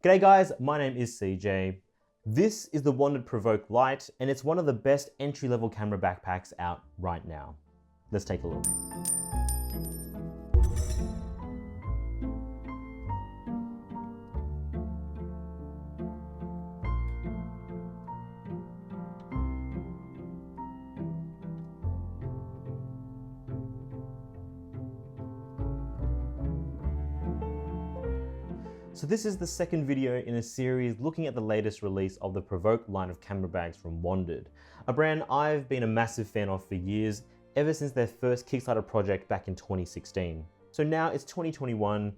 G'day guys, my name is CJ. This is the Wandrd PRVKE Lite, and it's one of the best entry-level camera backpacks out right now. Let's take a look. So this is the second video in a series looking at the latest release of the PRVKE line of camera bags from Wandrd, a brand I've been a massive fan of for years, ever since their first Kickstarter project back in 2016. So now it's 2021,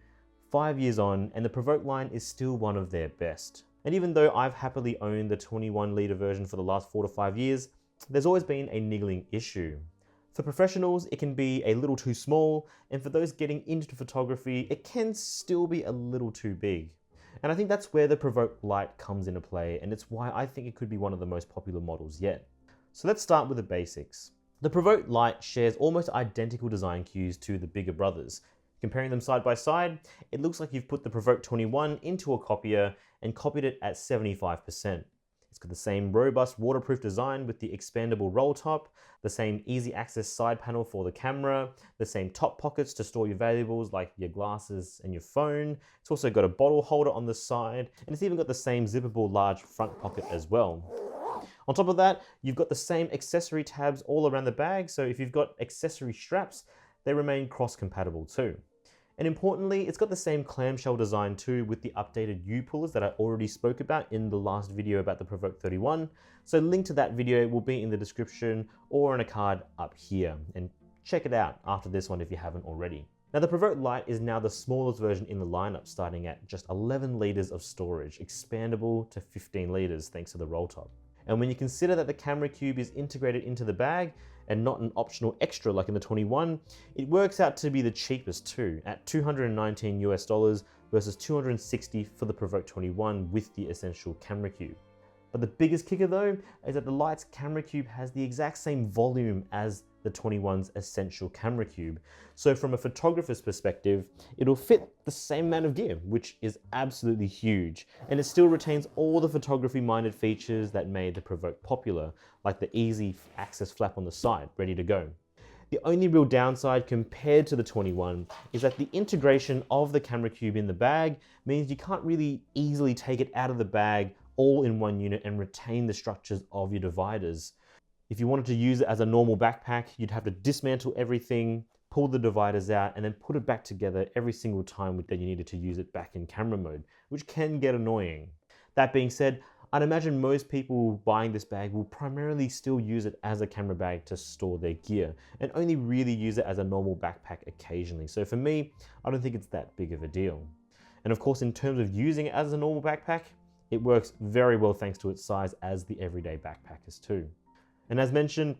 5 years on, and the PRVKE line is still one of their best. And even though I've happily owned the 21 litre version for the last 4 to 5 years, there's always been a niggling issue. For professionals, it can be a little too small, and for those getting into photography, it can still be a little too big. And I think that's where the PRVKE Lite comes into play, and it's why I think it could be one of the most popular models yet. So let's start with the basics. The PRVKE Lite shares almost identical design cues to the bigger brothers. Comparing them side by side, it looks like you've put the PRVKE 21 into a copier and copied it at 75%. It's got the same robust waterproof design with the expandable roll top, the same easy access side panel for the camera, the same top pockets to store your valuables like your glasses and your phone. It's also got a bottle holder on the side, and it's even got the same zippable large front pocket as well. On top of that, you've got the same accessory tabs all around the bag, so if you've got accessory straps, they remain cross-compatible too. And importantly, it's got the same clamshell design too, with the updated U-pullers that I already spoke about in the last video about the PRVKE 31. So link to that video will be in the description or on a card up here. And check it out after this one if you haven't already. Now the PRVKE Lite is now the smallest version in the lineup, starting at just 11 litres of storage, expandable to 15 litres thanks to the roll top. And when you consider that the camera cube is integrated into the bag and not an optional extra like in the 21, it works out to be the cheapest too, at $219 US versus $260 for the PRVKE 21 with the essential camera cube. But the biggest kicker though is that the Lite's camera cube has the exact same volume as the 21's essential camera cube. So from a photographer's perspective, it'll fit the same amount of gear, which is absolutely huge. And it still retains all the photography-minded features that made the PRVKE popular, like the easy access flap on the side, ready to go. The only real downside compared to the 21 is that the integration of the camera cube in the bag means you can't really easily take it out of the bag all in one unit and retain the structures of your dividers. If you wanted to use it as a normal backpack, you'd have to dismantle everything, pull the dividers out, and then put it back together every single time that you needed to use it back in camera mode, which can get annoying. That being said, I'd imagine most people buying this bag will primarily still use it as a camera bag to store their gear, and only really use it as a normal backpack occasionally. So for me, I don't think it's that big of a deal. And of course, in terms of using it as a normal backpack, it works very well thanks to its size as the everyday backpackers too. And as mentioned,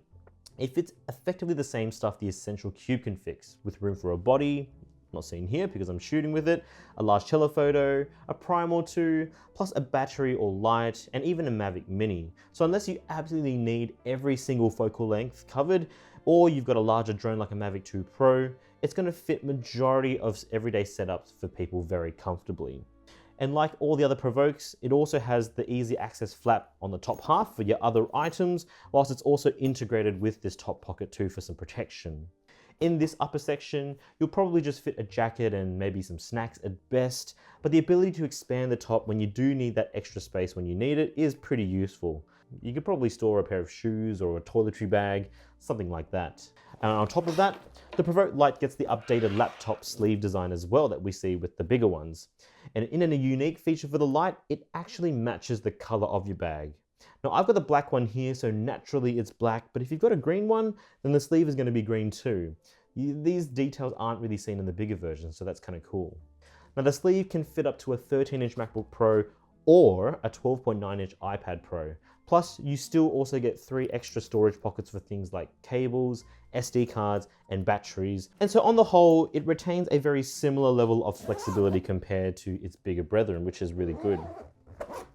it fits effectively the same stuff the essential cube can fix, with room for a body, not seen here because I'm shooting with it, a large telephoto, a prime or two, plus a battery or light, and even a Mavic Mini. So unless you absolutely need every single focal length covered, or you've got a larger drone like a Mavic 2 Pro, it's going to fit majority of everyday setups for people very comfortably. And like all the other PRVKEs, it also has the easy access flap on the top half for your other items, whilst it's also integrated with this top pocket too for some protection. In this upper section, you'll probably just fit a jacket and maybe some snacks at best, but the ability to expand the top when you do need that extra space when you need it is pretty useful. You could probably store a pair of shoes or a toiletry bag, something like that. And on top of that, the PRVKE Lite gets the updated laptop sleeve design as well that we see with the bigger ones. And in a unique feature for the Lite, it actually matches the color of your bag. Now I've got the black one here, so naturally it's black, but if you've got a green one, then the sleeve is going to be green too. These details aren't really seen in the bigger version, so that's kind of cool. Now the sleeve can fit up to a 13-inch MacBook Pro or a 12.9-inch iPad Pro. Plus, you still also get 3 extra storage pockets for things like cables, SD cards, and batteries. And so on the whole, it retains a very similar level of flexibility compared to its bigger brethren, which is really good.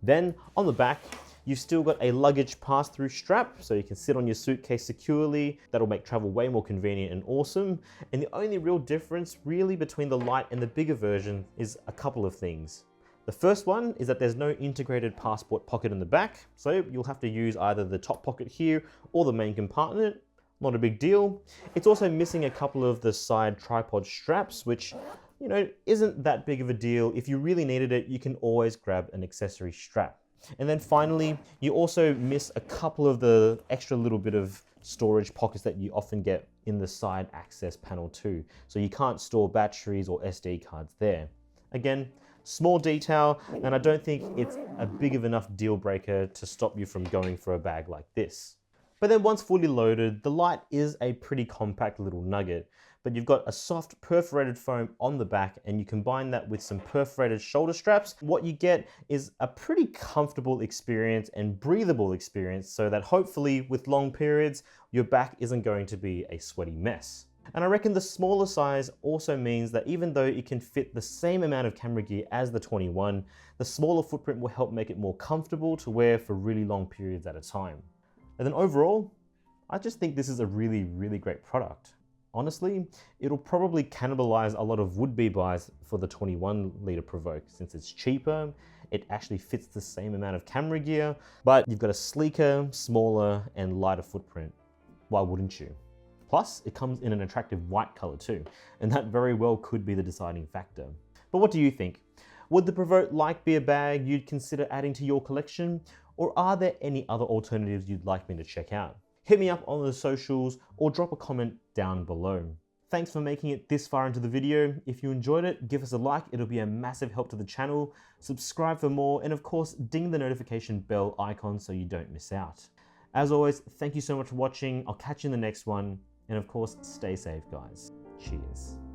Then on the back, you've still got a luggage pass-through strap, so you can sit on your suitcase securely. That'll make travel way more convenient and awesome. And the only real difference really between the Lite and the bigger version is a couple of things. The first one is that there's no integrated passport pocket in the back, so you'll have to use either the top pocket here or the main compartment. Not a big deal. It's also missing a couple of the side tripod straps, which, you know, isn't that big of a deal. If you really needed it, you can always grab an accessory strap. And then finally, you also miss a couple of the extra little bit of storage pockets that you often get in the side access panel too. So you can't store batteries or SD cards there. Again, small detail, and I don't think it's a big of enough deal breaker to stop you from going for a bag like this. But then once fully loaded, the Lite is a pretty compact little nugget, but you've got a soft perforated foam on the back and you combine that with some perforated shoulder straps. What you get is a pretty comfortable experience and breathable experience so that hopefully with long periods, your back isn't going to be a sweaty mess. And I reckon the smaller size also means that even though it can fit the same amount of camera gear as the 21, the smaller footprint will help make it more comfortable to wear for really long periods at a time. And then overall, I just think this is a really, really great product. Honestly, it'll probably cannibalize a lot of would-be buys for the 21 litre Provoke since it's cheaper, it actually fits the same amount of camera gear, but you've got a sleeker, smaller and lighter footprint. Why wouldn't you? Plus, it comes in an attractive white color too, and that very well could be the deciding factor. But what do you think? Would the Provoke Lite be a bag you'd consider adding to your collection? Or are there any other alternatives you'd like me to check out? Hit me up on the socials or drop a comment down below. Thanks for making it this far into the video. If you enjoyed it, give us a like, it'll be a massive help to the channel. Subscribe for more, and of course, ding the notification bell icon so you don't miss out. As always, thank you so much for watching. I'll catch you in the next one. And of course, stay safe, guys. Cheers.